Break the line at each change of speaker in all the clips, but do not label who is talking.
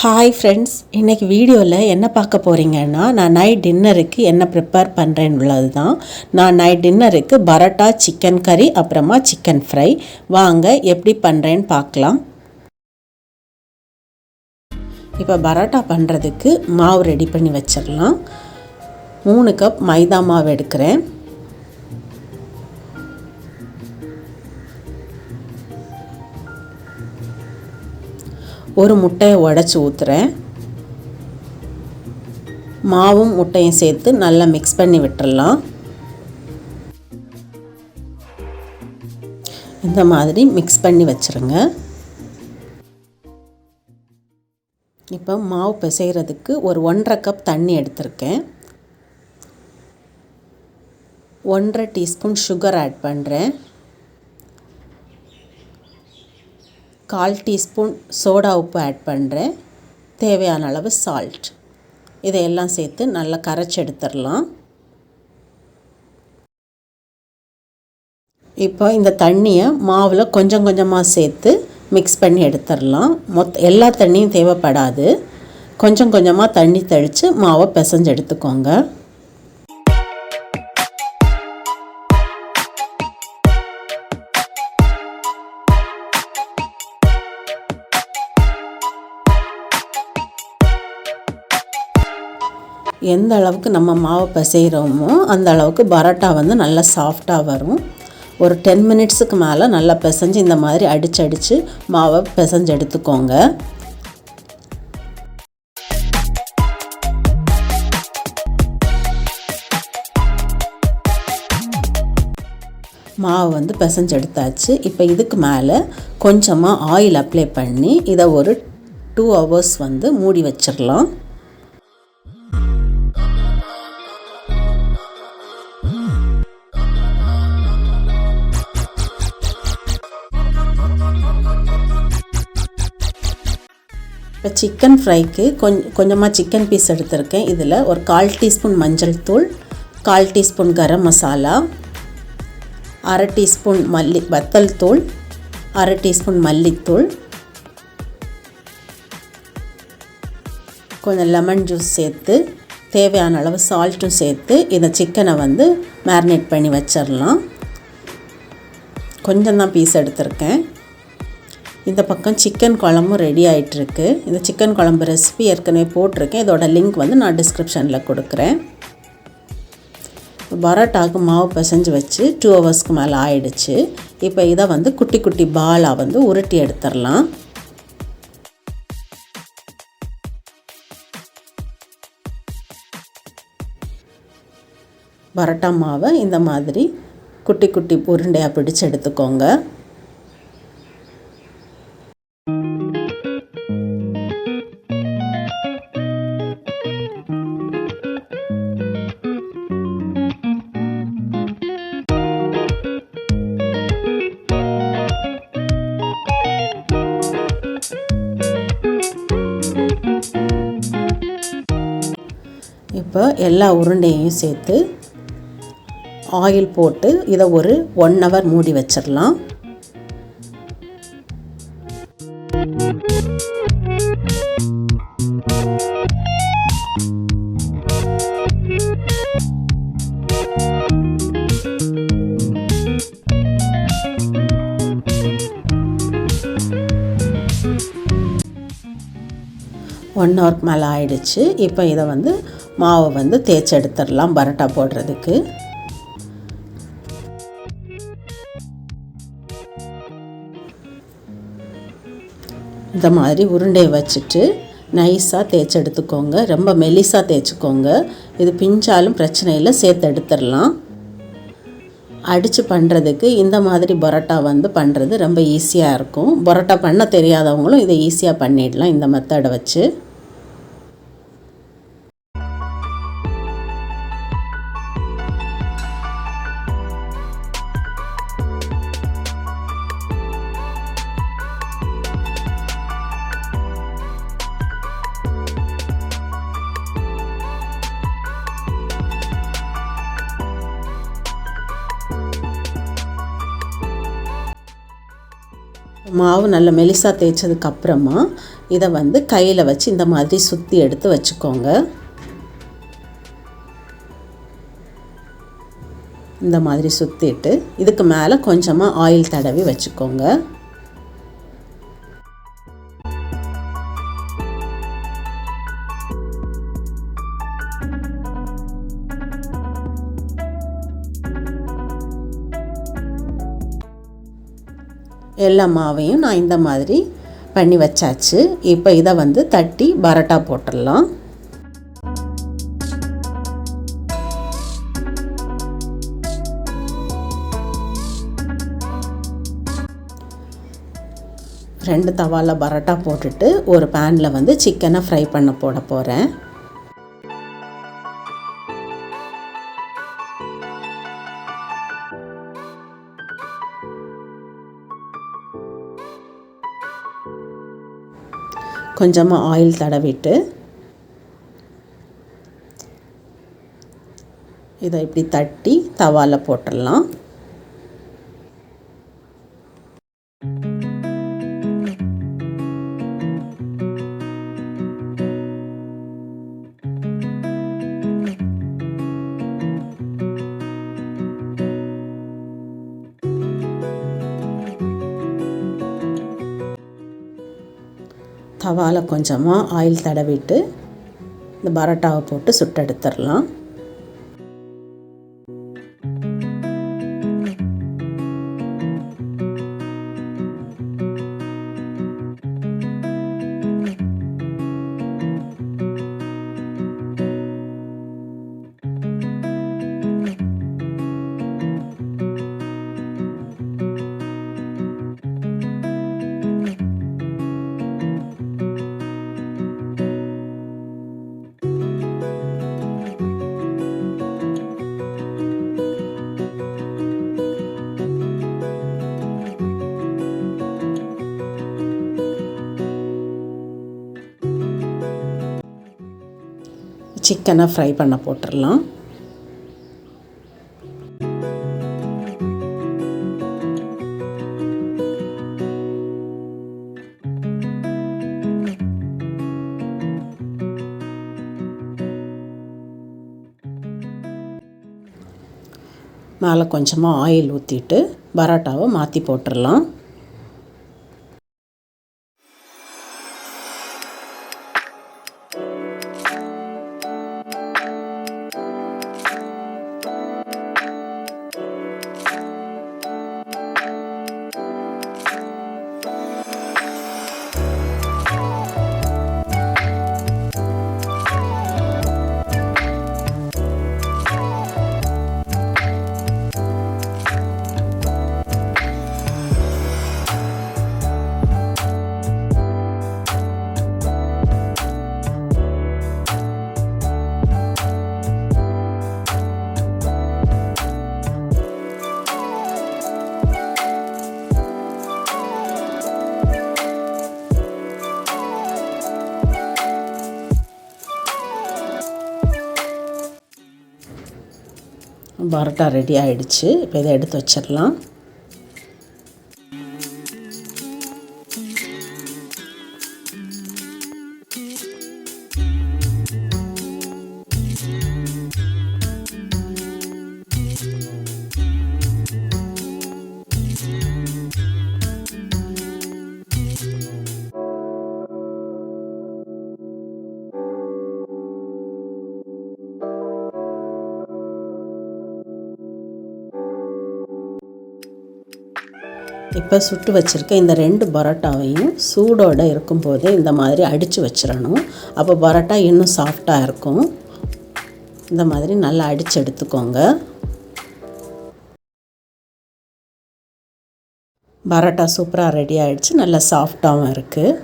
Hi friends, இன்றைக்கி வீடியோவில் என்ன பார்க்க போகிறீங்கன்னா, நான் நைட் டின்னருக்கு என்ன ப்ரிப்பேர் பண்ணுறேன்னு உள்ளது தான். நான் நைட் டின்னருக்கு பரோட்டா, சிக்கன் கறி, அப்புறமா சிக்கன் ஃப்ரை. வாங்க எப்படி பண்ணுறேன்னு பார்க்கலாம். இப்போ பரோட்டா பண்ணுறதுக்கு மாவு ரெடி பண்ணி வச்சிடலாம். 3 கப் மைதா மாவு எடுக்கிறேன். ஒரு முட்டையை உடைச்சி ஊற்றுறேன். மாவும் முட்டையும் சேர்த்து நல்லா மிக்ஸ் பண்ணி விட்டுறலாம். இந்த மாதிரி மிக்ஸ் பண்ணி வச்சுருங்க. இப்போ மாவு பிசைகிறதுக்கு ஒரு 1.5 கப் தண்ணி எடுத்திருக்கேன். 1.5 டீஸ்பூன் சுகர் ஆட் பண்ணுறேன். 1/4 டீஸ்பூன் சோடா உப்பு ஆட் பண்ணுறேன். தேவையான அளவு சால்ட். இதையெல்லாம் சேர்த்து நல்லா கரைச்சி எடுத்துடலாம். இப்போ இந்த தண்ணியை மாவில் கொஞ்சம் கொஞ்சமாக சேர்த்து மிக்ஸ் பண்ணி எடுத்துடலாம். எல்லா தண்ணியும் தேவைப்படாது. கொஞ்சம் கொஞ்சமாக தண்ணி தெளித்து மாவை பிசைஞ்சு எடுத்துக்கோங்க. எந்த அளவுக்கு நம்ம மாவை பிசைகிறோமோ அந்த அளவுக்கு பரோட்டா நல்லா சாஃப்டாக வரும். ஒரு 10 மினிட்ஸுக்கு மேலே நல்லா பிசைஞ்சு இந்த மாதிரி அடித்து மாவை பிசைஞ்சு எடுத்துக்கோங்க. மாவு பிசைஞ்சு எடுத்தாச்சு. இப்போ இதுக்கு மேலே கொஞ்சமாக ஆயில் அப்ளை பண்ணி இதை ஒரு 2 ஹவர்ஸ் மூடி வச்சிடலாம். இப்போ சிக்கன் ஃப்ரைக்கு கொஞ்சமாக சிக்கன் பீஸ் எடுத்திருக்கேன். இதில் ஒரு 1/4 டீஸ்பூன் மஞ்சள் தூள், 1/4 டீஸ்பூன் கரம் மசாலா, 1/2 டீஸ்பூன் வத்தல் தூள், 1/2 டீஸ்பூன் மல்லித்தூள், கொஞ்சம் லெமன் ஜூஸ் சேர்த்து தேவையான அளவு சால்ட்டும் சேர்த்து இந்த சிக்கனை மேரினேட் பண்ணி வச்சிடலாம். கொஞ்சம் தான் பீஸ் எடுத்திருக்கேன். இந்த பக்கம் சிக்கன் குழம்பும் ரெடி ஆகிட்டுருக்கு. இந்த சிக்கன் குழம்பு ரெசிபி ஏற்கனவே போட்டிருக்கேன். இதோட லிங்க் நான் டிஸ்கிரிப்ஷனில் கொடுக்குறேன். பரோட்டாவுக்கு மாவு பிசைஞ்சு வச்சு 2 ஹவர்ஸ்க்கு மேலே ஆயிடுச்சு. இப்போ இதை குட்டி குட்டி பாலாக உருட்டி எடுத்துடலாம். பரோட்டா மாவை இந்த மாதிரி குட்டி குட்டி உருண்டையாக பிடிச்சு எடுத்துக்கோங்க. இப்போ எல்லா உருண்டையும் சேர்த்து ஆயில் போட்டு இதை ஒரு 1 ஹவர் மூடி வச்சிடலாம். ஒன் ஹவருக்கு மேலே ஆயிடுச்சு. இப்போ இதை மாவை தேய்ச்சி எடுத்துடலாம் பரோட்டா போடுறதுக்கு. இந்த மாதிரி உருண்டையை வச்சுட்டு நைஸாக தேய்ச்சி எடுத்துக்கோங்க. ரொம்ப மெலிசாக தேய்ச்சிக்கோங்க. இது பிஞ்சாலும் பிரச்சனை இல்லை, சேர்த்து எடுத்துடலாம். அடித்து பண்ணுறதுக்கு இந்த மாதிரி பரோட்டா பண்ணுறது ரொம்ப ஈஸியாக இருக்கும். பரோட்டா பண்ண தெரியாதவங்களும் இதை ஈஸியாக பண்ணிடலாம் இந்த மெத்தடை வச்சு. மாவு நல்லா மெலிசாக தேய்ச்சதுக்கப்புறமா இதை வந்து கையில் வச்சு இந்த மாதிரி சுற்றி எடுத்து வச்சுக்கோங்க. இந்த மாதிரி சுற்றிட்டு இதுக்கு மேலே கொஞ்சமாக ஆயில் தடவி வச்சுக்கோங்க. எல்லா மாவையும் நான் இந்த மாதிரி பண்ணி வச்சாச்சு. இப்போ இதை வந்து தட்டி பரோட்டா போட்டுடலாம். ரெண்டு தவாவில் பரோட்டா போட்டுட்டு ஒரு பேனில் வந்து சிக்கனை ஃப்ரை பண்ண போகிறேன். கொஞ்சமாக ஆயில் தடவிட்டு இதை இப்படி தட்டி தவாவில் போட்டுடலாம். தவாவில் கொஞ்சமாக ஆயில் தடவிட்டு இந்த பரோட்டாவை போட்டு சுட்டு எடுத்துடலாம். சிக்கனை ஃப்ரை பண்ண போட்டுடலாம். மேலே கொஞ்சமாக ஆயில் ஊற்றிட்டு பரோட்டாவை மாற்றி போட்டுடலாம். பரோட்டா ரெடி ஆகிடுச்சு. இப்போ இதை எடுத்து வச்சிடலாம். இப்போ சுட்டு வச்சுருக்க இந்த 2 பரோட்டாவையும் சூடோடு இருக்கும்போது இந்த மாதிரி அடித்து வச்சிடணும். அப்போ பரோட்டா இன்னும் சாஃப்டாக இருக்கும். இந்த மாதிரி நல்லா அடித்து எடுத்துக்கோங்க. பரோட்டா சூப்பராக ரெடி ஆகிடுச்சு. நல்லா சாஃப்டாகவும் இருக்குது.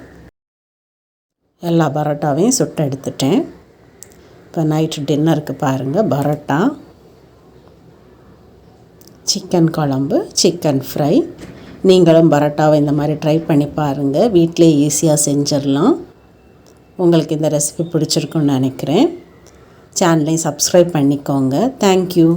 எல்லா பரோட்டாவையும் சுட்டு எடுத்துட்டேன். இப்போ நைட்டு டின்னருக்கு பாருங்கள், பரோட்டா, சிக்கன் குழம்பு, சிக்கன் ஃப்ரை. நீங்களும் பரோட்டாவை இந்த மாதிரி ட்ரை பண்ணி பாருங்கள். வீட்டிலே ஈஸியாக செஞ்சிடலாம். உங்களுக்கு இந்த ரெசிபி பிடிச்சிருக்குன்னு நினைக்கிறேன். சேனலையும் சப்ஸ்கிரைப் பண்ணிக்கோங்க. தேங்க்யூ.